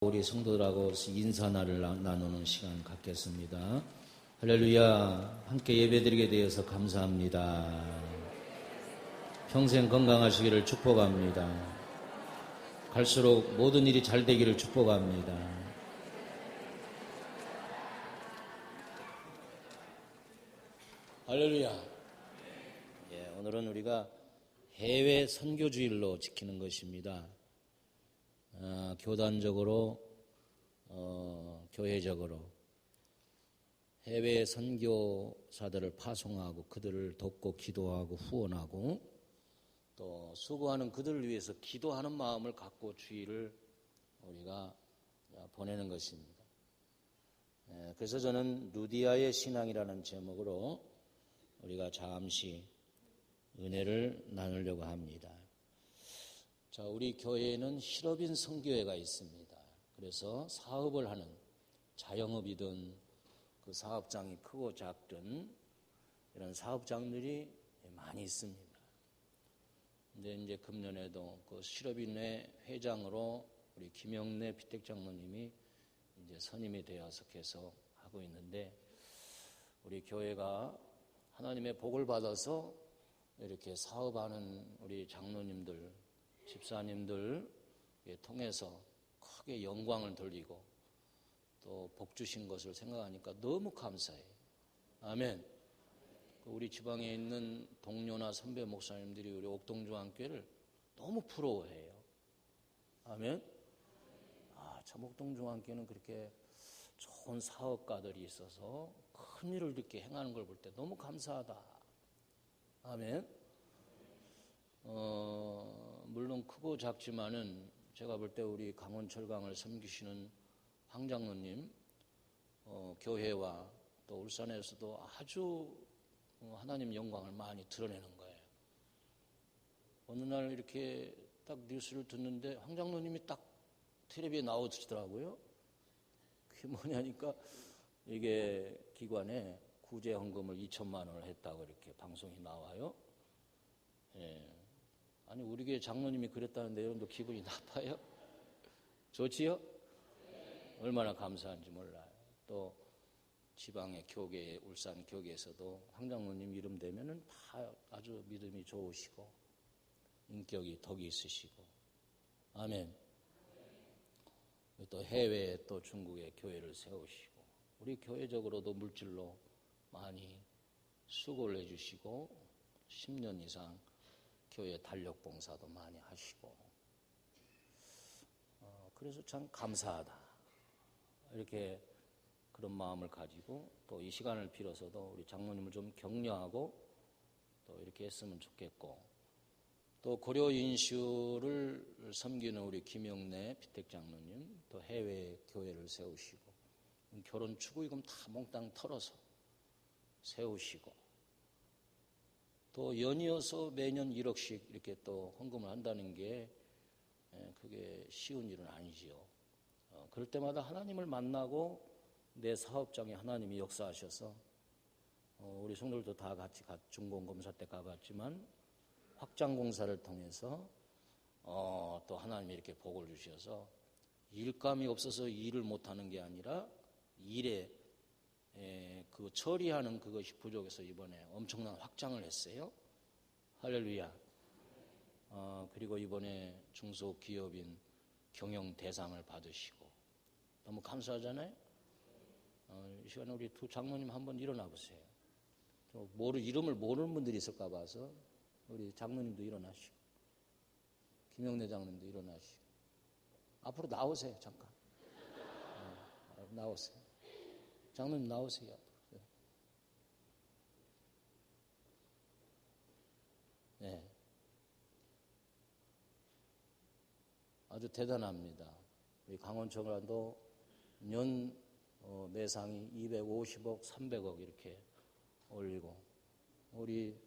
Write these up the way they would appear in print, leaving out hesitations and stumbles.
우리 성도들하고 인사날을 나누는 시간 갖겠습니다. 할렐루야. 함께 예배드리게 되어서 감사합니다. 평생 건강하시기를 축복합니다. 갈수록 모든 일이 잘 되기를 축복합니다. 할렐루야. 오늘은 우리가 해외 선교주일로 지키는 것입니다. 교단적으로, 교회적으로 해외 선교사들을 파송하고 그들을 돕고 기도하고 후원하고 또 수고하는 그들을 위해서 기도하는 마음을 갖고 주일을 우리가 보내는 것입니다. 그래서 저는 루디아의 신앙이라는 제목으로 우리가 잠시 은혜를 나누려고 합니다. 자, 우리 교회에는 실업인 선교회가 있습니다. 그래서 사업을 하는 자영업이든 그 사업장이 크고 작든 이런 사업장들이 많이 있습니다. 근데 이제 금년에도 그 실업인회 회장으로 우리 김영래 비택장로님이 이제 선임이 되어서 계속 하고 있는데 우리 교회가 하나님의 복을 받아서 이렇게 사업하는 우리 장로님들 집사님들 통해서 크게 영광을 돌리고 또 복 주신 것을 생각하니까 너무 감사해요. 아멘. 우리 지방에 있는 동료나 선배 목사님들이 우리 옥동중앙교회를 너무 부러워해요. 아멘. 참 옥동중앙교회는 그렇게 좋은 사업가들이 있어서 큰 일을 이렇게 행하는 걸 볼 때 너무 감사하다. 아멘. 물론 크고 작지만은 제가 볼 때 우리 강원철강을 섬기시는 황장로님 교회와 또 울산에서도 아주 하나님 영광을 많이 드러내는 거예요. 어느 날 이렇게 딱 뉴스를 듣는데 황장로님이 딱 텔레비에 나오시더라고요. 그게 뭐냐니까 이게 기관에 구제 헌금을 2천만 원을 했다고 이렇게 방송이 나와요. 아니 우리 교회 장로님이 그랬다는데 여러분도 기분이 나빠요? 좋지요? 얼마나 감사한지 몰라요. 또 지방의 교계, 울산 교계에서도 황 장로님 이름 되면은 다 아주 믿음이 좋으시고 인격이 덕이 있으시고 아멘. 또 해외에 또 중국에 교회를 세우시고 우리 교회적으로도 물질로 많이 수고를 해주시고 10년 이상 교회 달력 봉사도 많이 하시고 그래서 참 감사하다 이렇게 그런 마음을 가지고 또 이 시간을 빌어서도 우리 장로님을 좀 격려하고 또 이렇게 했으면 좋겠고 또 고려 인슈를 섬기는 우리 김영래 비택장로님 또 해외 교회를 세우시고 결혼 축의금 다 몽땅 털어서 세우시고 또 연이어서 매년 1억씩 이렇게 또 헌금을 한다는 게 그게 쉬운 일은 아니지요. 그럴 때마다 하나님을 만나고 내 사업장에 하나님이 역사하셔서 우리 성도들도 다 같이 중공검사 때 가봤지만 확장공사를 통해서 또 하나님이 이렇게 복을 주셔서 일감이 없어서 일을 못하는 게 아니라 일에 그 처리하는 그것이 부족해서 이번에 엄청난 확장을 했어요. 할렐루야. 그리고 이번에 중소기업인 경영 대상을 받으시고 너무 감사하잖아요. 이 시간에 우리 두 장로님 한번 일어나 보세요. 이름을 모르는 분들이 있을까 봐서 우리 장로님도 일어나시고 김영래 장로님도 일어나시고 앞으로 나오세요. 잠깐. 나오세요. 장로님 나오세요. 네. 아주 대단합니다. 우리 강원청라도 년 매상이 250억, 300억 이렇게 올리고 우리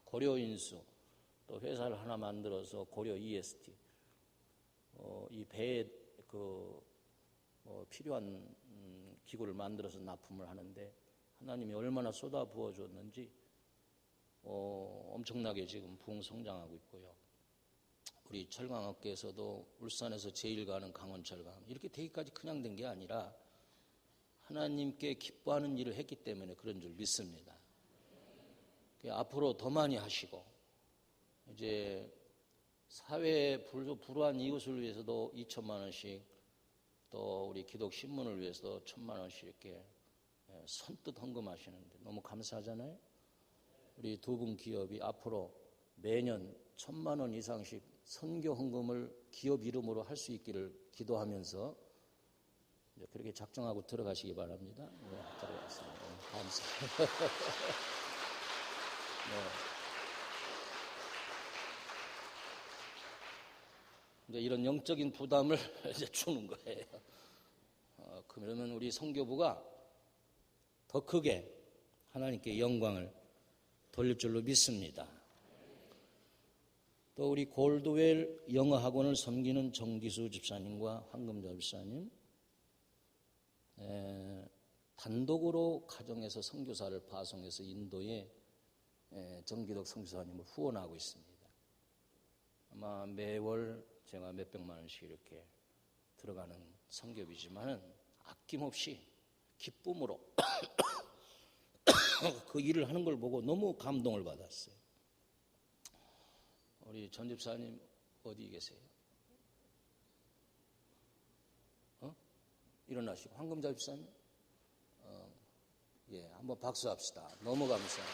고려인수 또 회사를 하나 만들어서 고려 EST 이 배에 필요한 기구를 만들어서 납품을 하는데 하나님이 얼마나 쏟아 부어줬는지 엄청나게 지금 부흥성장하고 있고요. 우리 철강업계에서도 울산에서 제일 가는 강원철강 이렇게 되기까지 그냥 된 게 아니라 하나님께 기뻐하는 일을 했기 때문에 그런 줄 믿습니다. 앞으로 더 많이 하시고 이제 사회에 불우한 이웃을 위해서도 2천만 원씩 또 우리 기독신문을 위해서도 1,000만 원씩 이렇게 선뜻 헌금하시는데 너무 감사하잖아요. 우리 두 분 기업이 앞으로 매년 1,000만 원 이상씩 선교 헌금을 기업 이름으로 할 수 있기를 기도하면서 이제 그렇게 작정하고 들어가시기 바랍니다. 네, 들어갔습니다. 감사합니다. 네. 이제 이런 영적인 부담을 이제 주는 거예요. 그러면 우리 선교부가 더 크게 하나님께 영광을 돌릴 줄로 믿습니다. 또 우리 골드웰 영어학원을 섬기는 정기수 집사님과 황금자 집사님 단독으로 가정에서 선교사를 파송해서 인도에 정기덕 선교사님을 후원하고 있습니다. 아마 매월 제가 몇백만 원씩 이렇게 들어가는 선교비지만은 아낌없이 기쁨으로 그 일을 하는 걸 보고 너무 감동을 받았어요. 우리 전 집사님 어디 계세요? 일어나시고 황금자 집사님 예, 한번 박수합시다. 너무 감사해요.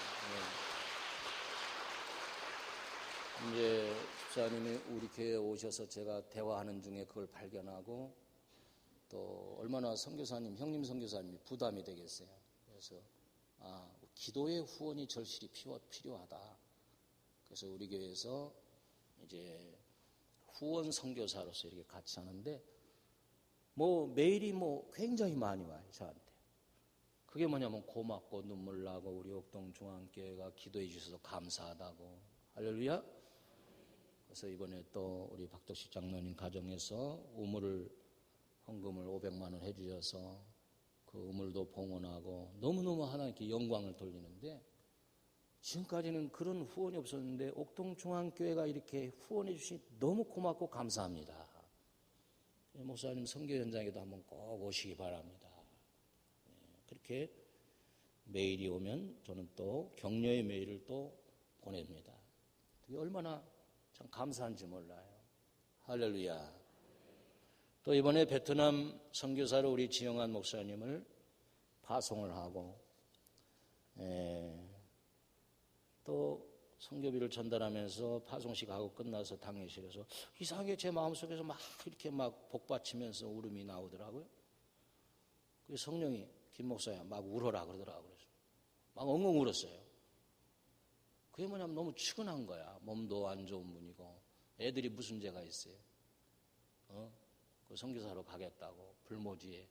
예. 이제 집사님이 우리 교회에 오셔서 제가 대화하는 중에 그걸 발견하고 또 얼마나 선교사님, 형님 선교사님이 부담이 되겠어요. 그래서 기도의 후원이 절실히 필요하다. 그래서 우리 교회에서 이제 후원 선교사로서 이렇게 같이 하는데 메일이 굉장히 많이 와요, 저한테. 그게 뭐냐면 고맙고 눈물 나고 우리 옥동중앙교회가 기도해 주셔서 감사하다고. 할렐루야. 그래서 이번에 또 우리 박덕식 장로님 가정에서 헌금을 500만 원 해주셔서 그 우물도 봉헌하고 너무너무 하나님께 영광을 돌리는데 지금까지는 그런 후원이 없었는데 옥동중앙교회가 이렇게 후원해 주시니 너무 고맙고 감사합니다. 목사님 선교 현장에도 한번 꼭 오시기 바랍니다. 그렇게 메일이 오면 저는 또 격려의 메일을 또 보냅니다. 그게 얼마나 참 감사한지 몰라요. 할렐루야. 또 이번에 베트남 선교사로 우리 지영환 목사님을 파송을 하고 또 선교비를 전달하면서 파송식 하고 끝나서 당회실에서 이상하게 제 마음속에서 막 이렇게 막 복받치면서 울음이 나오더라고요. 그래서 성령이 김 목사야 막 울어라 그러더라고요. 막 엉엉 울었어요. 그게 뭐냐면 너무 측은한 거야. 몸도 안 좋은 분이고 애들이 무슨 죄가 있어요. 그 선교사로 가겠다고 불모지에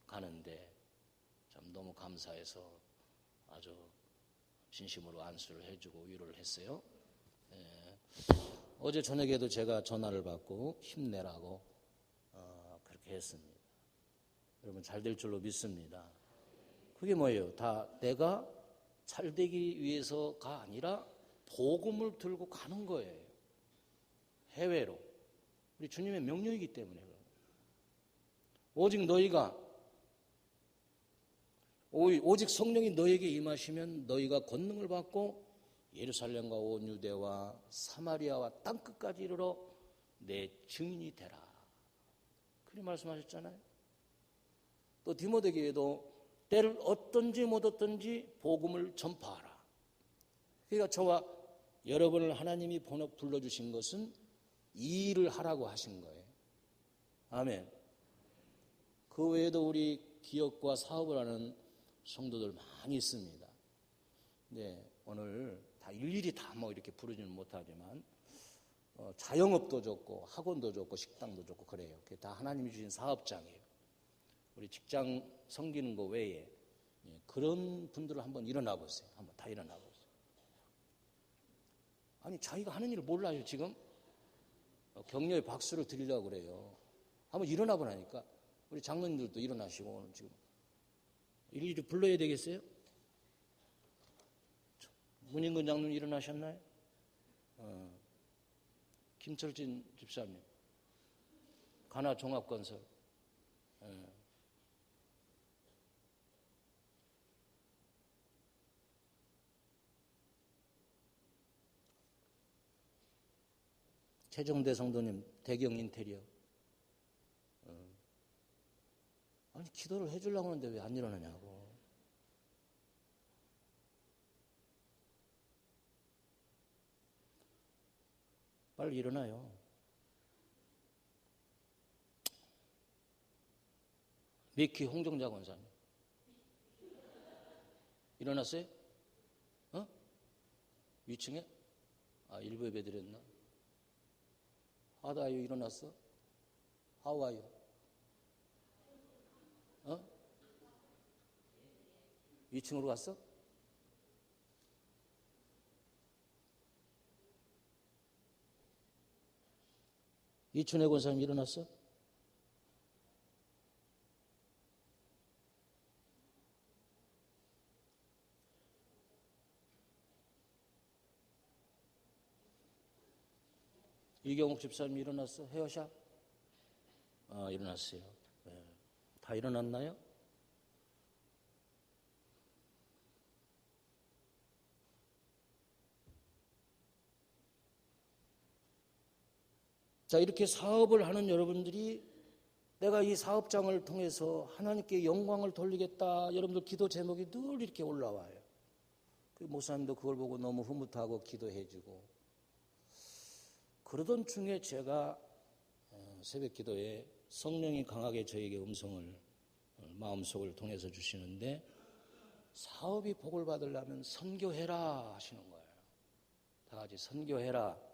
가는데 참 너무 감사해서 아주 진심으로 안수를 해주고 위로를 했어요. 어제 저녁에도 제가 전화를 받고 힘내라고 그렇게 했습니다. 여러분 잘 될 줄로 믿습니다. 그게 뭐예요? 다 내가 잘 되기 위해서가 아니라 복음을 들고 가는 거예요. 해외로. 우리 주님의 명령이기 때문에 그런 거예요. 오직 성령이 너에게 임하시면 너희가 권능을 받고 예루살렘과 온 유대와 사마리아와 땅끝까지 이르러 내 증인이 되라. 그렇게 말씀하셨잖아요. 또 디모데에게도 때를 얻든지 못 얻든지 복음을 전파하라. 그러니까 저와 여러분을 하나님이 불러주신 것은 이 일을 하라고 하신 거예요. 아멘. 그 외에도 우리 기업과 사업을 하는 성도들 많이 있습니다. 네, 오늘 다 일일이 다 이렇게 부르지는 못하지만 자영업도 좋고 학원도 좋고 식당도 좋고 그래요. 그게 다 하나님이 주신 사업장이에요. 우리 직장 섬기는 거 외에 그런 분들을 한번 일어나 보세요. 한번 다 일어나 보세요. 아니 자기가 하는 일을 몰라요 지금? 격려의 박수를 드리려고 그래요. 한번 일어나 보라니까. 우리 장로님들도 일어나시고 오늘 지금 일일이 불러야 되겠어요? 문인근 장로님 일어나셨나요? 김철진 집사님, 가나 종합건설. 최정대 성도님, 대경 인테리어. 아니, 기도를 해주려고 하는데 왜 안 일어나냐고. 빨리 일어나요. 미키 홍정자 권사님. 일어났어요? 위층에? 일부 예배 드렸나? 하다요, 일어났어? 하와요? 위층으로 갔어? 이춘혜 권사님 일어났어? 이경욱 집사님 일어났어? 헤어샵? 일어났어요. 네. 다 일어났나요? 자, 이렇게 사업을 하는 여러분들이 내가 이 사업장을 통해서 하나님께 영광을 돌리겠다. 여러분들 기도 제목이 늘 이렇게 올라와요. 그 목사님도 그걸 보고 너무 흐뭇하고 기도해주고. 그러던 중에 제가 새벽 기도에 성령이 강하게 저에게 음성을 마음속을 통해서 주시는데 사업이 복을 받으려면 선교해라 하시는 거예요. 다 같이 선교해라.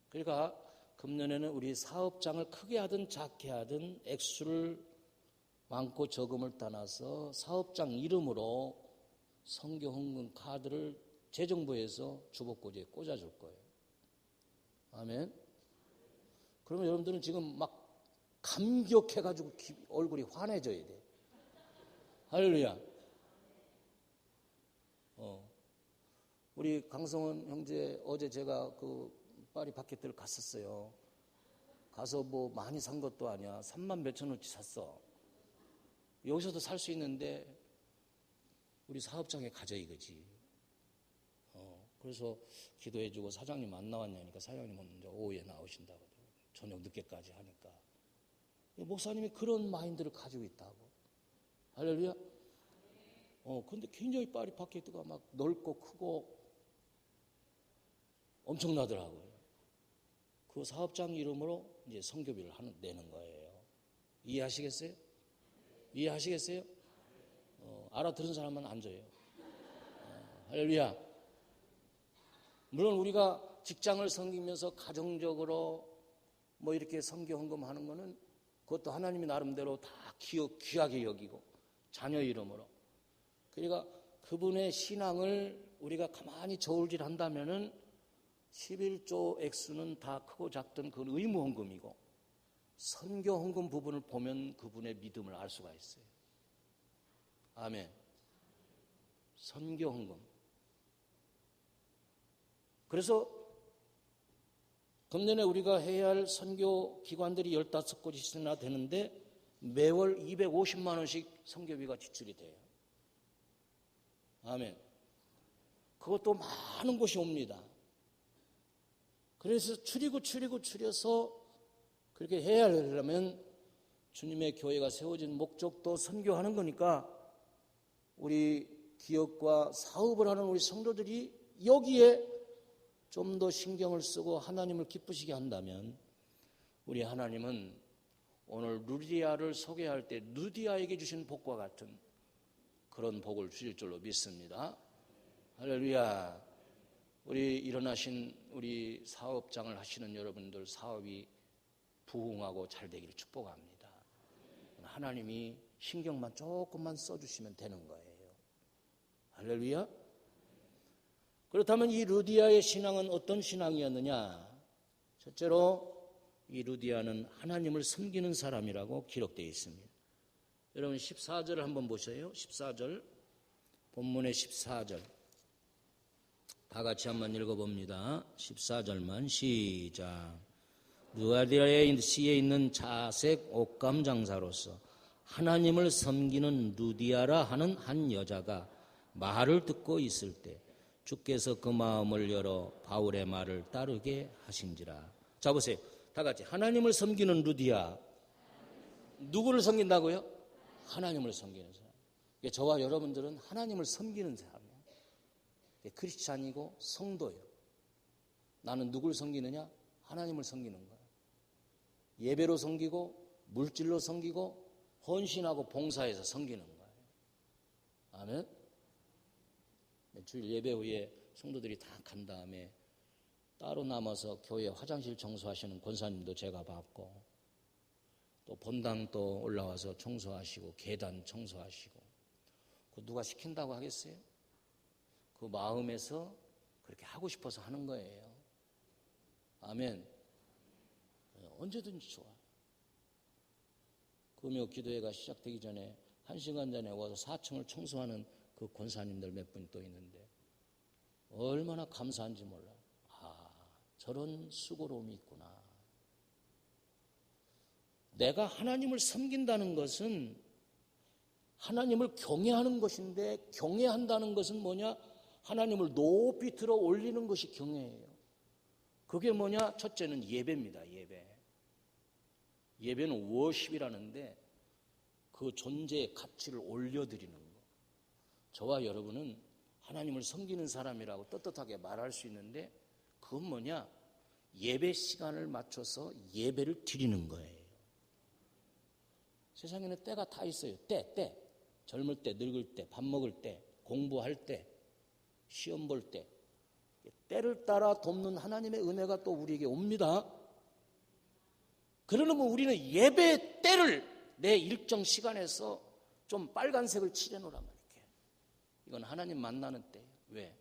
그러니까 금년에는 우리 사업장을 크게 하든 작게 하든 액수를 많고 적음을 떠나서 사업장 이름으로 선교 헌금 카드를 재정부에서 주복고지에 꽂아줄 거예요. 아멘. 그러면 여러분들은 지금 막 감격해가지고 얼굴이 환해져야 돼. 할렐루야. 우리 강성원 형제 어제 제가 그 파리 마켓을 갔었어요. 가서 뭐 많이 산 것도 아니야. 3만 몇천 원치 샀어. 여기서도 살 수 있는데 우리 사업장에 가자 이거지. 그래서 기도해주고 사장님 안 나왔냐니까 사장님은 이제 오후에 나오신다고. 저녁 늦게까지 하니까. 목사님이 그런 마인드를 가지고 있다고. 할렐루야. 근데 굉장히 파리 마켓가 막 넓고 크고 엄청나더라고요. 그 사업장 이름으로 이제 선교비를 내는 거예요. 이해하시겠어요? 이해하시겠어요? 알아들은 사람은 앉아요. 할렐루야. 물론 우리가 직장을 섬기면서 가정적으로 뭐 이렇게 선교 헌금하는 거는 그것도 하나님이 나름대로 다 귀하게 여기고 자녀 이름으로. 그러니까 그분의 신앙을 우리가 가만히 저울질한다면은 11조 액수는 다 크고 작든 그건 의무 헌금이고 선교 헌금 부분을 보면 그분의 믿음을 알 수가 있어요. 아멘. 선교 헌금. 그래서 금년에 우리가 해야 할 선교 기관들이 15곳이나 되는데 매월 250만 원씩 선교비가 지출이 돼요. 아멘. 그것도 많은 곳이 옵니다. 그래서 줄여서 그렇게 해야 하려면 주님의 교회가 세워진 목적도 선교하는 거니까 우리 기업과 사업을 하는 우리 성도들이 여기에 좀 더 신경을 쓰고 하나님을 기쁘시게 한다면 우리 하나님은 오늘 루디아를 소개할 때 루디아에게 주신 복과 같은 그런 복을 주실 줄로 믿습니다. 할렐루야. 우리 일어나신 우리 사업장을 하시는 여러분들 사업이 부흥하고 잘 되기를 축복합니다. 하나님이 신경만 조금만 써주시면 되는 거예요. 할렐루야. 그렇다면 이 루디아의 신앙은 어떤 신앙이었느냐? 첫째로 이 루디아는 하나님을 섬기는 사람이라고 기록되어 있습니다. 여러분 14절을 한번 보세요. 14절 본문의 14절 다 같이 한번 읽어봅니다. 14절만 시작. 누아디아의 시에 있는 자색 옷감 장사로서 하나님을 섬기는 루디아라 하는 한 여자가 말을 듣고 있을 때 주께서 그 마음을 열어 바울의 말을 따르게 하신지라. 자 보세요. 다 같이 하나님을 섬기는 루디아. 누구를 섬긴다고요? 하나님을 섬기는 사람. 저와 여러분들은 하나님을 섬기는 사람이에요. 크리스찬이고 성도예요. 나는 누구를 섬기느냐? 하나님을 섬기는 거예요. 예배로 섬기고 물질로 섬기고 헌신하고 봉사해서 섬기는 거예요. 아멘. 주일 예배 후에 성도들이 다 간 다음에 따로 남아서 교회 화장실 청소하시는 권사님도 제가 봤고, 또 본당 또 올라와서 청소하시고 계단 청소하시고, 그 누가 시킨다고 하겠어요? 그 마음에서 그렇게 하고 싶어서 하는 거예요. 아멘. 언제든지 좋아요. 금요 기도회가 시작되기 전에 1시간 전에 와서 4층을 청소하는 그 권사님들 몇 분이 또 있는데 얼마나 감사한지 몰라요. 아, 저런 수고로움이 있구나. 내가 하나님을 섬긴다는 것은 하나님을 경외하는 것인데, 경외한다는 것은 뭐냐? 하나님을 높이 들어 올리는 것이 경외예요. 그게 뭐냐? 첫째는 예배입니다. 예배. 예배는 워십이라는데 그 존재의 가치를 올려드리는 거. 저와 여러분은 하나님을 섬기는 사람이라고 떳떳하게 말할 수 있는데, 그건 뭐냐? 예배 시간을 맞춰서 예배를 드리는 거예요. 세상에는 때가 다 있어요. 때. 젊을 때, 늙을 때, 밥 먹을 때, 공부할 때, 시험 볼 때. 때를 따라 돕는 하나님의 은혜가 또 우리에게 옵니다. 그러려면 우리는 예배 때를 내 일정 시간에서 좀 빨간색을 칠해놓으란 말이에요. 이건 하나님 만나는 때예요. 왜?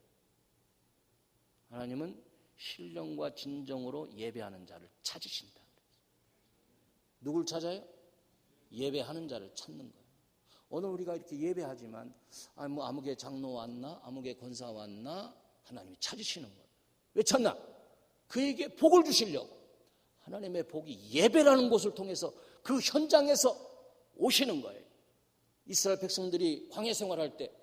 하나님은 신령과 진정으로 예배하는 자를 찾으신다. 누굴 찾아요? 예배하는 자를 찾는 거예요. 오늘 우리가 이렇게 예배하지만 아무개 장로 왔나? 아무개 권사 왔나? 하나님이 찾으시는 거예요. 왜 찾나? 그에게 복을 주시려고. 하나님의 복이 예배라는 곳을 통해서 그 현장에서 오시는 거예요. 이스라엘 백성들이 광야 생활할 때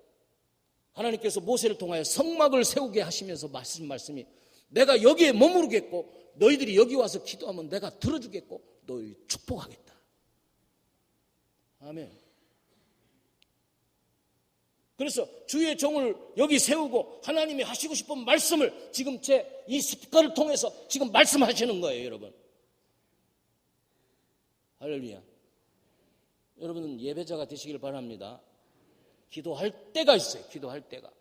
하나님께서 모세를 통하여 성막을 세우게 하시면서 말씀이 내가 여기에 머무르겠고 너희들이 여기 와서 기도하면 내가 들어주겠고 너희 축복하겠다. 아멘. 그래서 주의 종을 여기 세우고 하나님이 하시고 싶은 말씀을 지금 제 이 스피커를 통해서 지금 말씀하시는 거예요, 여러분. 할렐루야. 여러분은 예배자가 되시길 바랍니다. 기도할 때가 있어요. 기도할 때가.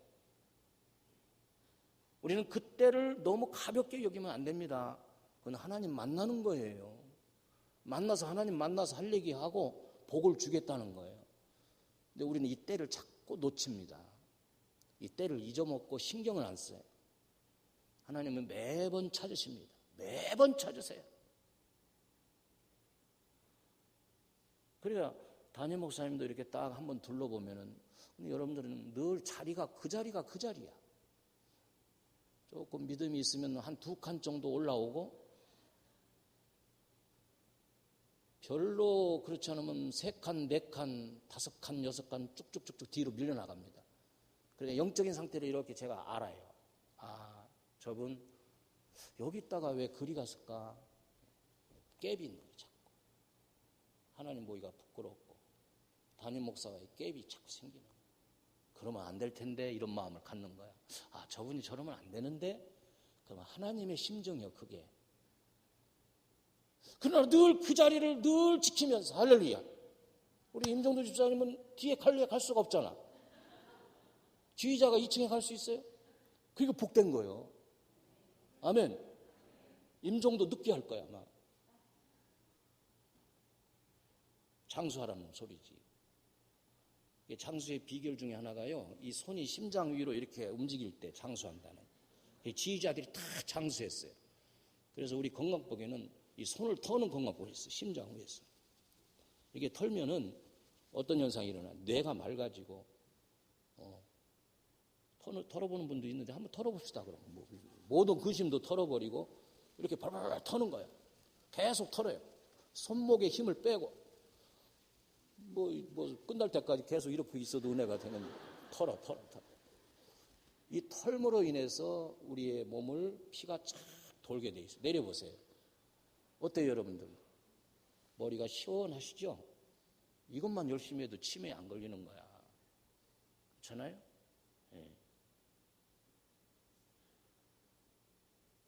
우리는 그때를 너무 가볍게 여기면 안 됩니다. 그건 하나님 만나는 거예요. 만나서 하나님 만나서 할 얘기하고 복을 주겠다는 거예요. 근데 우리는 이 때를 자꾸 놓칩니다. 이 때를 잊어먹고 신경을 안 써요. 하나님은 매번 찾으십니다. 매번 찾으세요. 그러니까 담임 목사님도 이렇게 딱 한번 둘러보면은 여러분들은 늘 자리가 그 자리야. 조금 믿음이 있으면 한 2칸 정도 올라오고 별로 그렇지 않으면 3칸, 4칸, 5칸, 6칸 쭉쭉쭉쭉 뒤로 밀려나갑니다. 그러니까 영적인 상태를 이렇게 제가 알아요. 아, 저분 여기 있다가 왜 그리 갔을까? 갭이 있는 거예요. 자꾸. 하나님 보기가 부끄럽고 담임 목사와의 갭이 자꾸 생기는 거예요. 그러면 안 될 텐데 이런 마음을 갖는 거야. 아, 저분이 저러면 안 되는데? 그러면 하나님의 심정이요, 그게. 그러나 늘 그 자리를 늘 지키면서, 할렐루야. 우리 임종도 집사님은 뒤에 갈 수가 없잖아. 지휘자가 2층에 갈 수 있어요? 그게 복된 거예요. 아멘. 임종도 늦게 할 거야, 아마. 장수하라는 소리지. 장수의 비결 중에 하나가요, 이 손이 심장 위로 이렇게 움직일 때 장수한다는. 지휘자들이 다 장수했어요. 그래서 우리 건강법에는 이 손을 터는 건강법이 있어요. 심장 위에서. 이게 털면은 어떤 현상이 일어나? 뇌가 맑아지고 털어보는 분도 있는데 한번 털어봅시다. 그럼 모든 근심도 털어버리고 이렇게 발발 터는 거예요. 계속 털어요. 손목에 힘을 빼고 끝날 때까지 계속 이렇게 있어도 은혜가 되는 털어. 이 털므로 인해서 우리의 몸을 피가 착 돌게 돼 있어요. 내려보세요. 어때요, 여러분들? 머리가 시원하시죠? 이것만 열심히 해도 치매에 안 걸리는 거야. 그렇잖아요? 네.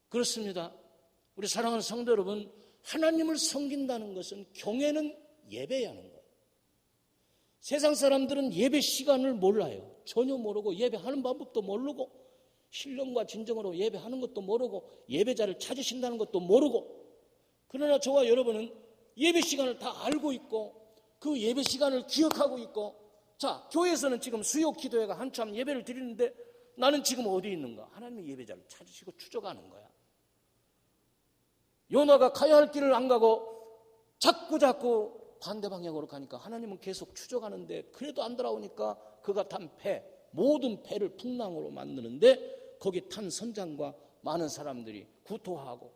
그렇습니다. 우리 사랑하는 성도 여러분, 하나님을 섬긴다는 것은 경외는 예배하는 거예요. 세상 사람들은 예배 시간을 몰라요. 전혀 모르고 예배하는 방법도 모르고 신령과 진정으로 예배하는 것도 모르고 예배자를 찾으신다는 것도 모르고, 그러나 저와 여러분은 예배 시간을 다 알고 있고 그 예배 시간을 기억하고 있고, 자, 교회에서는 지금 수요 기도회가 한참 예배를 드리는데 나는 지금 어디 있는가? 하나님의 예배자를 찾으시고 추적하는 거야. 요나가 가야 할 길을 안 가고 자꾸 반대 방향으로 가니까 하나님은 계속 추적하는데 그래도 안 돌아오니까 그가 탄 배, 모든 배를 풍랑으로 만드는데 거기 탄 선장과 많은 사람들이 구토하고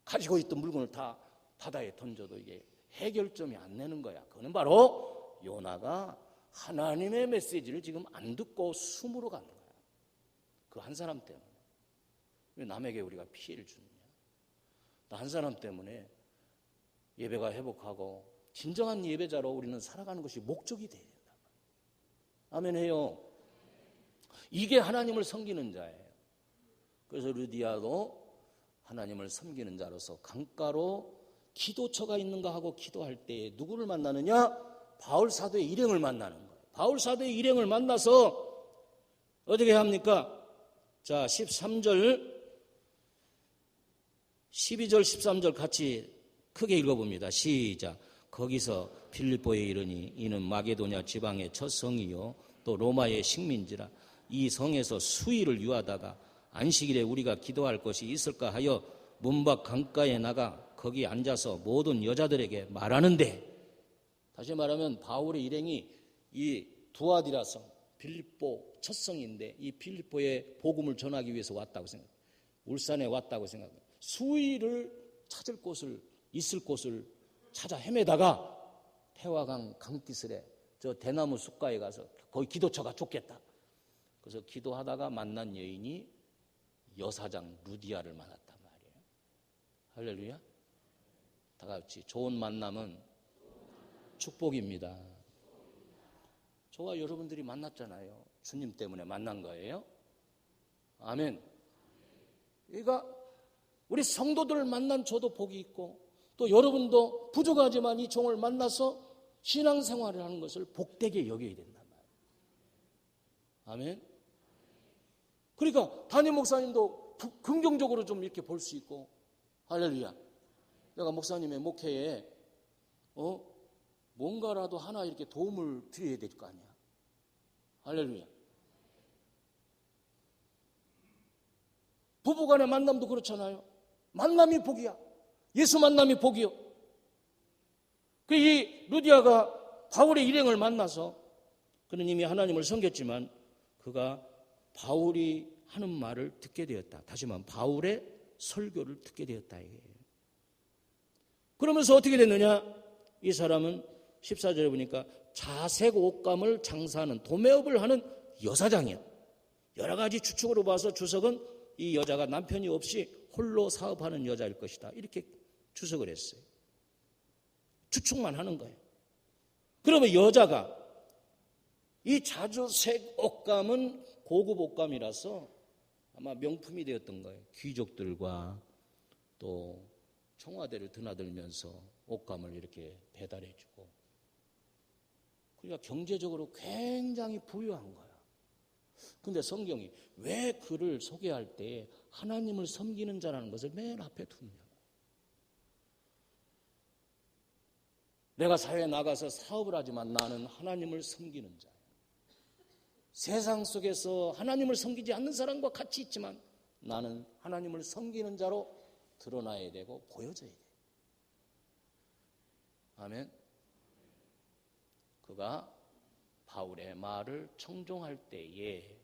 가지고 있던 물건을 다 바다에 던져도 이게 해결점이 안 되는 거야. 그거는 바로 요나가 하나님의 메시지를 지금 안 듣고 숨으로 가는 거야. 그 한 사람 때문에. 왜 남에게 우리가 피해를 주느냐? 한 사람 때문에 예배가 회복하고 진정한 예배자로 우리는 살아가는 것이 목적이 돼야 된다. 아멘 해요. 이게 하나님을 섬기는 자예요. 그래서 루디아도 하나님을 섬기는 자로서 강가로 기도처가 있는가 하고 기도할 때 누구를 만나느냐? 바울 사도의 일행을 만나는 거예요. 바울 사도의 일행을 만나서 어떻게 합니까? 자, 13절, 12절, 13절 같이 크게 읽어봅니다. 시작. 거기서 빌립보에 이르니 이는 마게도냐 지방의 첫 성이요 또 로마의 식민지라. 이 성에서 수일을 유하다가 안식일에 우리가 기도할 것이 있을까 하여 문밖 강가에 나가 거기 앉아서 모든 여자들에게 말하는데, 다시 말하면 바울의 일행이 이 두아디라 성, 빌립보 첫 성인데 이 빌립보에 복음을 전하기 위해서 왔다고 생각해요. 울산에 왔다고 생각해요. 수일을 찾을 곳을, 있을 곳을 찾아 헤매다가 태화강 강기슬에 저 대나무 숲가에 가서 거기 기도처가 좋겠다. 그래서 기도하다가 만난 여인이 여사장 루디아를 만났단 말이에요. 할렐루야. 다 같이 좋은 만남은 축복입니다. 저와 여러분들이 만났잖아요. 주님 때문에 만난 거예요. 아멘. 그러니까 우리 성도들을 만난 저도 복이 있고 또 여러분도 부족하지만 이 종을 만나서 신앙생활을 하는 것을 복되게 여겨야 된단 말이에요. 아멘. 그러니까 담임 목사님도 긍정적으로 좀 이렇게 볼 수 있고, 할렐루야. 내가 목사님의 목회에 뭔가라도 하나 이렇게 도움을 드려야 될 거 아니야. 할렐루야. 부부간의 만남도 그렇잖아요. 만남이 복이야. 예수 만남이 복이요. 이 루디아가 바울의 일행을 만나서 그는 이미 하나님을 섬겼지만 그가 바울이 하는 말을 듣게 되었다. 다시 말하면 바울의 설교를 듣게 되었다. 그러면서 어떻게 됐느냐? 이 사람은 14절에 보니까 자색 옷감을 장사하는 도매업을 하는 여사장이야. 여러 가지 추측으로 봐서 주석은 이 여자가 남편이 없이 홀로 사업하는 여자일 것이다. 이렇게 추석을 했어요. 추측만 하는 거예요. 그러면 여자가 이 자주색 옷감은 고급 옷감이라서 아마 명품이 되었던 거예요. 귀족들과 또 청와대를 드나들면서 옷감을 이렇게 배달해주고, 그러니까 경제적으로 굉장히 부유한 거야. 근데 성경이 왜 그를 소개할 때 하나님을 섬기는 자라는 것을 맨 앞에 두느냐? 내가 사회에 나가서 사업을 하지만 나는 하나님을 섬기는 자야. 세상 속에서 하나님을 섬기지 않는 사람과 같이 있지만 나는 하나님을 섬기는 자로 드러나야 되고 보여져야 돼. 아멘. 그가 바울의 말을 청종할 때에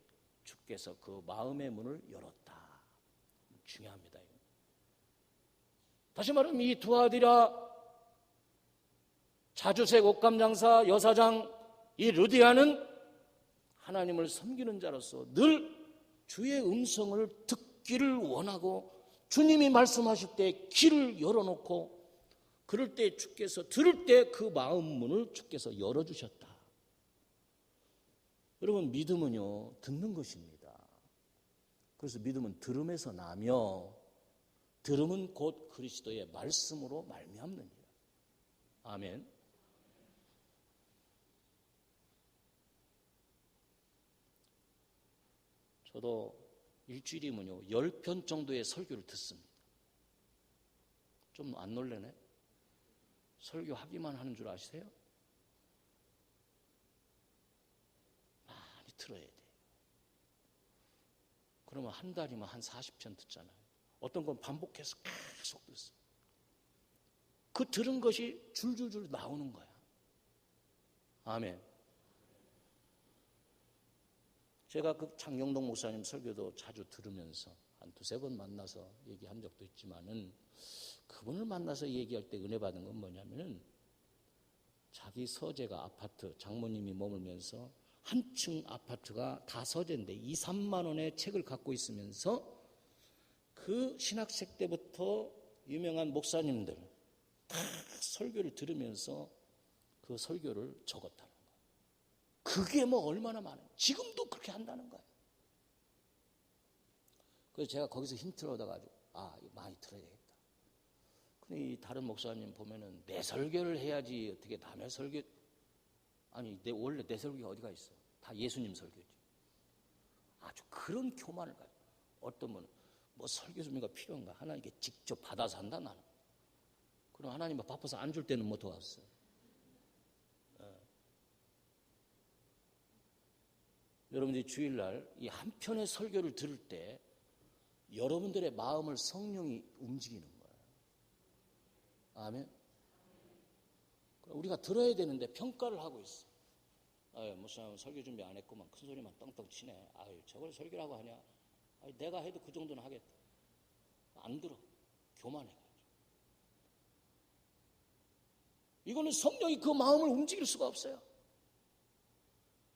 주께서 그 마음의 문을 열었다. 중요합니다. 다시 말하면 이 두 아들이라 자주색 옷감장사 여사장 이 르디아는 하나님을 섬기는 자로서 늘 주의 음성을 듣기를 원하고 주님이 말씀하실 때 귀를 열어놓고 그럴 때 주께서 들을 때 그 마음 문을 주께서 열어주셨다. 여러분 믿음은요 듣는 것입니다. 그래서 믿음은 들음에서 나며 들음은 곧 그리스도의 말씀으로 말미암느니라. 아멘. 저도 일주일이면요 10편 정도의 설교를 듣습니다. 좀 안 놀래네? 설교하기만 하는 줄 아세요? 많이 들어야 돼요. 그러면 한 달이면 한 40편 듣잖아요. 어떤 건 반복해서 계속 듣어요. 그 들은 것이 줄줄줄 나오는 거야. 아멘. 제가 그 장경동 목사님 설교도 자주 들으면서 한 두세 번 만나서 얘기한 적도 있지만은 그분을 만나서 얘기할 때 은혜 받은 건 뭐냐면은 자기 서재가 아파트, 장모님이 머물면서 한 층 아파트가 다 서재인데 2, 3만 원의 책을 갖고 있으면서 그 신학생 때부터 유명한 목사님들 다 설교를 들으면서 그 설교를 적었다는 거예요. 그게 뭐 얼마나 많아요. 지금도 그렇게 한다는 거예요. 그래서 제가 거기서 힌트를 얻어가지고 이거 많이 들어야 되겠다. 근데 이 다른 목사님 보면은 내 설교를 해야지 어떻게 남의 설교 아니 원래 내 설교가 어디가 있어. 다 예수님 설교지. 아주 그런 교만을 가지고 어떤 분은 뭐 설교 준비가 필요한가? 하나님께 직접 받아서 한다 나는. 그럼 하나님 바빠서 안 줄 때는 뭐 도왔어. 여러분들이 주일날 이 한 편의 설교를 들을 때 여러분들의 마음을 성령이 움직이는 거예요. 아멘. 우리가 들어야 되는데 평가를 하고 있어. 목사님 설교 준비 안 했구만. 큰 소리만 떵떵 치네. 저걸 설교라고 하냐. 내가 해도 그 정도는 하겠다. 안 들어. 교만해가지고. 이거는 성령이 그 마음을 움직일 수가 없어요.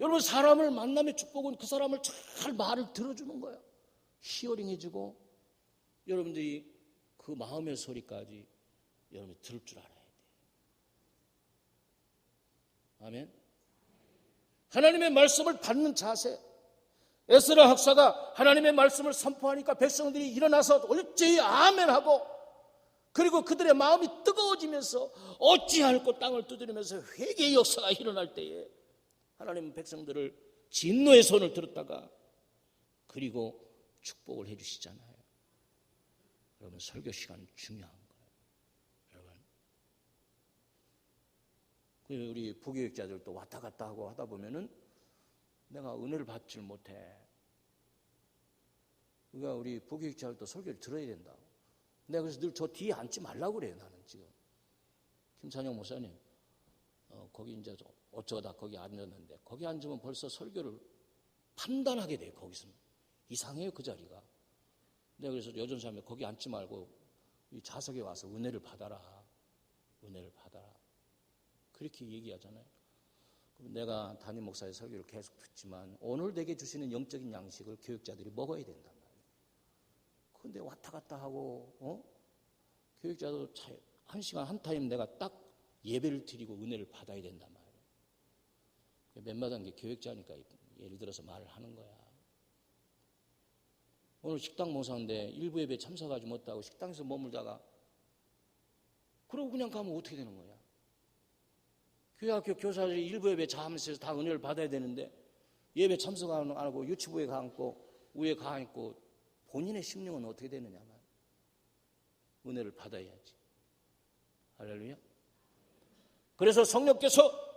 여러분 사람을 만남의 축복은 그 사람을 잘 말을 들어주는 거예요. 히어링해주고 여러분들이 그 마음의 소리까지 여러분이 들을 줄 알아야 돼요. 아멘. 하나님의 말씀을 받는 자세. 에스라 학사가 하나님의 말씀을 선포하니까 백성들이 일어나서 일제히 아멘하고 그리고 그들의 마음이 뜨거워지면서 어찌할꼬 땅을 두드리면서 회개의 역사가 일어날 때에 하나님은 백성들을 진노의 손을 들었다가 그리고 축복을 해 주시잖아요. 여러분 설교 시간은 중요한 거예요. 여러분 우리 부교육자들도 왔다 갔다 하고 하다 보면은 내가 은혜를 받질 못해. 그러니까 우리 부교육자들도 설교를 들어야 된다고. 내가 그래서 늘 저 뒤에 앉지 말라고 그래요. 나는 지금 김찬영 목사님 거기 이제 어쩌다 거기 앉았는데 거기 앉으면 벌써 설교를 판단하게 돼요. 거기서 이상해요 그 자리가. 내가 그래서 여전사람에 거기 앉지 말고 이 좌석에 와서 은혜를 받아라. 은혜를 받아라. 그렇게 얘기하잖아요. 내가 담임 목사의 설교를 계속 듣지만 오늘 내게 주시는 영적인 양식을 교육자들이 먹어야 된단 말이에요. 그런데 왔다 갔다 하고 교육자도 한 시간 한 타임 내가 딱 예배를 드리고 은혜를 받아야 된단 말이에요. 몇마다한 게 교육자니까 예를 들어서 말을 하는 거야. 오늘 식당 모사인데 일부 예배 참석하지 못하고 식당에서 머물다가 그러고 그냥 가면 어떻게 되는 거야? 교회학교 교사들이 일부 예배 자면서 다 은혜를 받아야 되는데 예배 참석 안 하고 유치부에 가 있고 위에 가 있고 본인의 심령은 어떻게 되느냐 말. 은혜를 받아야지. 할렐루야. 그래서 성령께서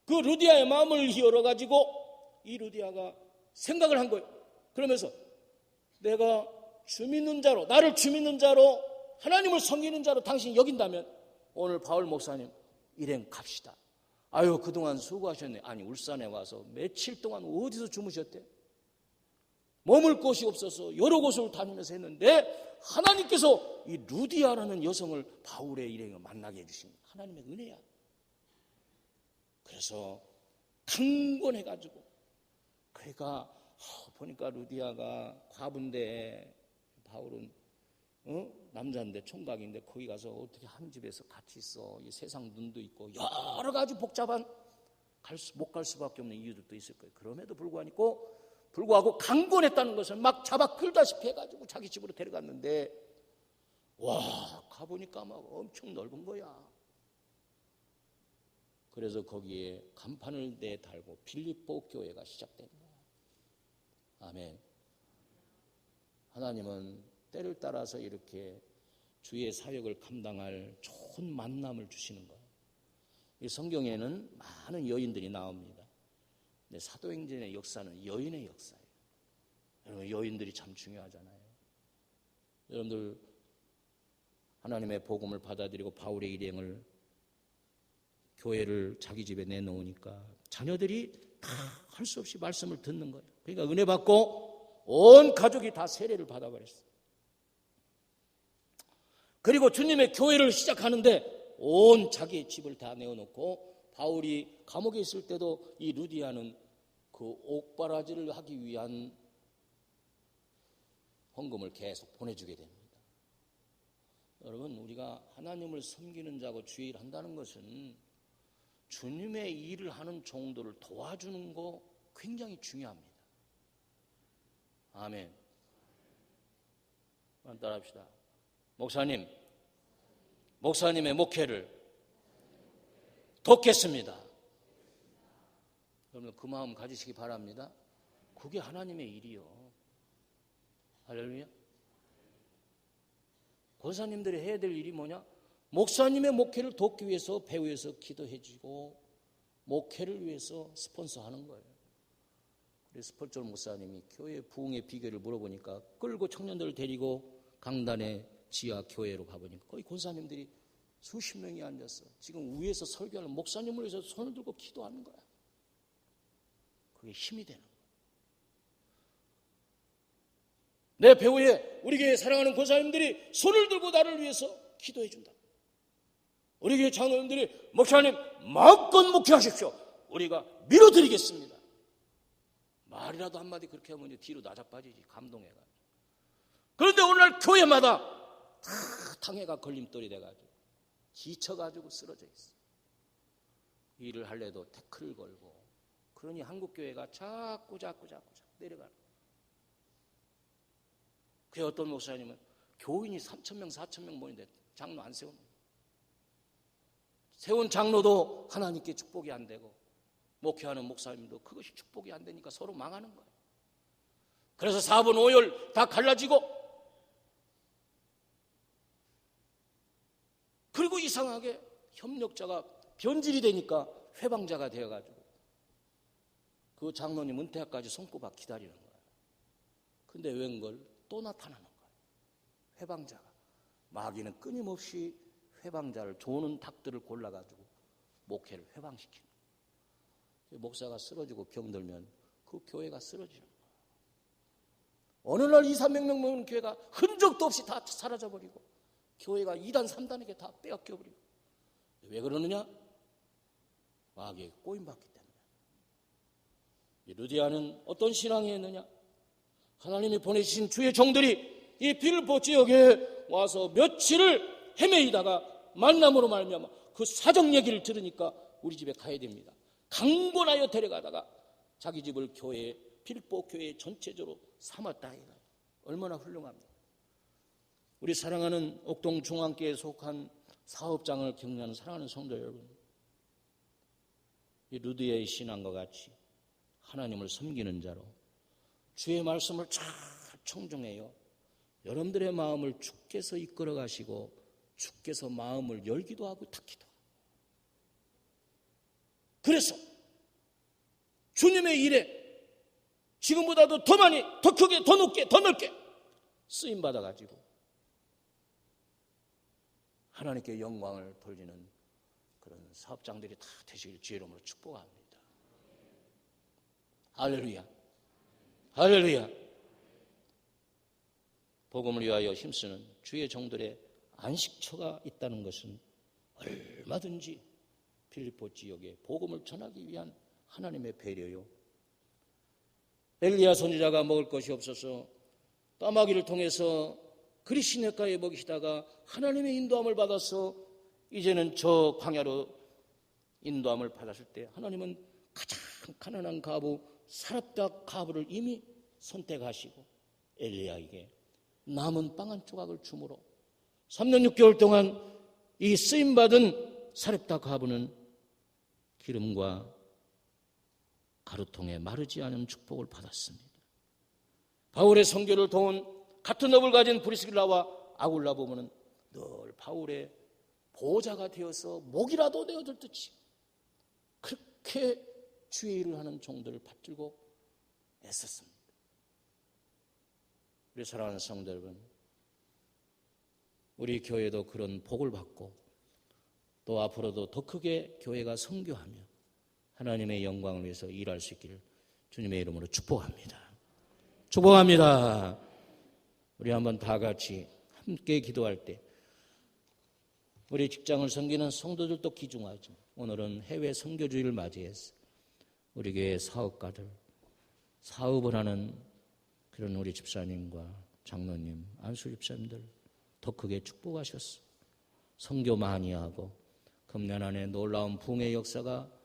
그 루디아의 마음을 열어가지고 이 루디아가 생각을 한 거예요. 그러면서 내가 주 믿는 자로 나를 주 믿는 자로 하나님을 섬기는 자로 당신이 여긴다면 오늘 바울 목사님 일행 갑시다. 그동안 수고하셨네. 아니 울산에 와서 며칠 동안 어디서 주무셨대? 머물 곳이 없어서 여러 곳을 다니면서 했는데 하나님께서 이 루디아라는 여성을 바울의 일행을 만나게 해주신 하나님의 은혜야. 그래서 강권해가지고 그러니까 보니까 루디아가 과부인데 바울은 남자인데 총각인데 거기 가서 어떻게 한 집에서 같이 있어. 이 세상 눈도 있고 여러 가지 복잡한 못 갈 수밖에 없는 이유들도 있을 거예요. 그럼에도 불구하고 강권했다는 것을 막 잡아 끌다시피 해가지고 자기 집으로 데려갔는데 와 가보니까 막 엄청 넓은 거야. 그래서 거기에 간판을 내달고 빌립보 교회가 시작된 거야. 아멘. 하나님은 때를 따라서 이렇게 주의 사역을 감당할 좋은 만남을 주시는 거예요. 이 성경에는 많은 여인들이 나옵니다. 근데 사도행전의 역사는 여인의 역사예요. 여러분 여인들이 참 중요하잖아요. 여러분들 하나님의 복음을 받아들이고 바울의 일행을 교회를 자기 집에 내놓으니까 자녀들이 다 할 수 없이 말씀을 듣는 거예요. 그러니까 은혜 받고 온 가족이 다 세례를 받아버렸어요. 그리고 주님의 교회를 시작하는데 온 자기의 집을 다 내어놓고 바울이 감옥에 있을 때도 이 루디아는 그 옥바라지를 하기 위한 헌금을 계속 보내주게 됩니다. 여러분 우리가 하나님을 섬기는 자고 주의 일을 한다는 것은 주님의 일을 하는 종들을 도와주는 거 굉장히 중요합니다. 아멘. 따라합시다. 목사님의 목회를 돕겠습니다. 여러분 그 마음 가지시기 바랍니다. 그게 하나님의 일이요. 할렐루야. 권사님들이 해야 될 일이 뭐냐? 목사님의 목회를 돕기 위해서 배후에서 기도해 주고 목회를 위해서 스폰서하는 거예요. 그래서 스펄전 목사님이 교회 부흥의 비결을 물어보니까 끌고 청년들을 데리고 강단의 지하 교회로 가보니까 거의 권사님들이 수십 명이 앉았어. 지금 위에서 설교하는 목사님을 위해서 손을 들고 기도하는 거야. 그게 힘이 되는 거야. 내 배후에 우리 교회 사랑하는 권사님들이 손을 들고 나를 위해서 기도해 준다. 우리 교회 장로님들이 목사님 마음껏 목회하십시오. 우리가 밀어드리겠습니다. 말이라도 한마디 그렇게 하면 이제 뒤로 나자빠지지. 감동해가지고. 그런데 오늘날 교회마다 다 탕해가 걸림돌이 돼가지고 지쳐가지고 쓰러져 있어. 일을 할래도 태클을 걸고. 그러니 한국교회가 자꾸 내려가는 거야. 그 어떤 목사님은 교인이 3,000명 4,000명 모이는데 장로 안 세우는 거야. 세운 장로도 하나님께 축복이 안 되고 목회하는 목사님도 그것이 축복이 안 되니까 서로 망하는 거예요. 그래서 4분 5열 다 갈라지고 그리고 이상하게 협력자가 변질이 되니까 회방자가 되어가지고 그 장로님 은퇴까지 손꼽아 기다리는 거예요. 근데 웬걸 또 나타나는 거예요. 회방자가. 마귀는 끊임없이 회방자를 조는 닭들을 골라가지고 목회를 회방시키는 거예요. 목사가 쓰러지고 병들면 그 교회가 쓰러지는 거예요. 어느 날 200~300명 모이는 교회가 흔적도 없이 다 사라져버리고 교회가 2단 3단에게 다 빼앗겨버리고. 왜 그러느냐? 마귀에게 꼬임받기 때문에. 루디아는 어떤 신앙이었느냐? 하나님이 보내주신 주의 종들이 이 빌립보 지역에 와서 며칠을 헤매이다가 만남으로 말미암아 그 사정 얘기를 들으니까 우리 집에 가야 됩니다. 강권하여 데려가다가 자기 집을 빌립보 교회 전체적으로 삼았다. 얼마나 훌륭합니까? 우리 사랑하는 옥동 중앙교회에 속한 사업장을 격려하는 사랑하는 성도 여러분, 이 루디아의 신앙과 같이 하나님을 섬기는 자로 주의 말씀을 잘 청정해요. 여러분들의 마음을 주께서 이끌어 가시고 주께서 마음을 열기도 하고 닫기도 하고. 그래서 주님의 일에 지금보다도 더 많이, 더 크게, 더 높게, 더 넓게 쓰임 받아가지고 하나님께 영광을 돌리는 그런 사업장들이 다 되시길 주의 이름으로 축복합니다. 할렐루야. 할렐루야. 복음을 위하여 힘쓰는 주의 종들의 안식처가 있다는 것은 얼마든지 빌립보 지역에 복음을 전하기 위한 하나님의 배려요. 엘리야 선지자가 먹을 것이 없어서 까마귀를 통해서 그리시네가에 먹이시다가 하나님의 인도함을 받아서 이제는 저 광야로 인도함을 받았을 때 하나님은 가장 가난한 과부 사렙다 과부를 이미 선택하시고 엘리야에게 남은 빵 한 조각을 주므로 3년 6개월 동안 이 쓰임받은 사렙다 과부는 기름과 가루통에 마르지 않은 축복을 받았습니다. 바울의 선교를 도운 같은 업을 가진 브리스길라와 아굴라 보면은 늘 바울의 보호자가 되어서 목이라도 내어줄 듯이 그렇게 주의 일을 하는 종들을 받들고 애썼습니다. 우리 사랑하는 성도 여러분, 우리 교회도 그런 복을 받고 또 앞으로도 더 크게 교회가 선교하며 하나님의 영광을 위해서 일할 수 있기를 주님의 이름으로 축복합니다. 축복합니다. 우리 한번 다 같이 함께 기도할 때 우리 직장을 섬기는 성도들도 귀중하죠. 오늘은 해외 선교주의를 맞이해서 우리 교회 사업가들, 사업을 하는 그런 우리 집사님과 장로님, 안수 집사님들 더 크게 축복하셨어. 선교 많이 하고 금년 안에 놀라운 부흥의 역사가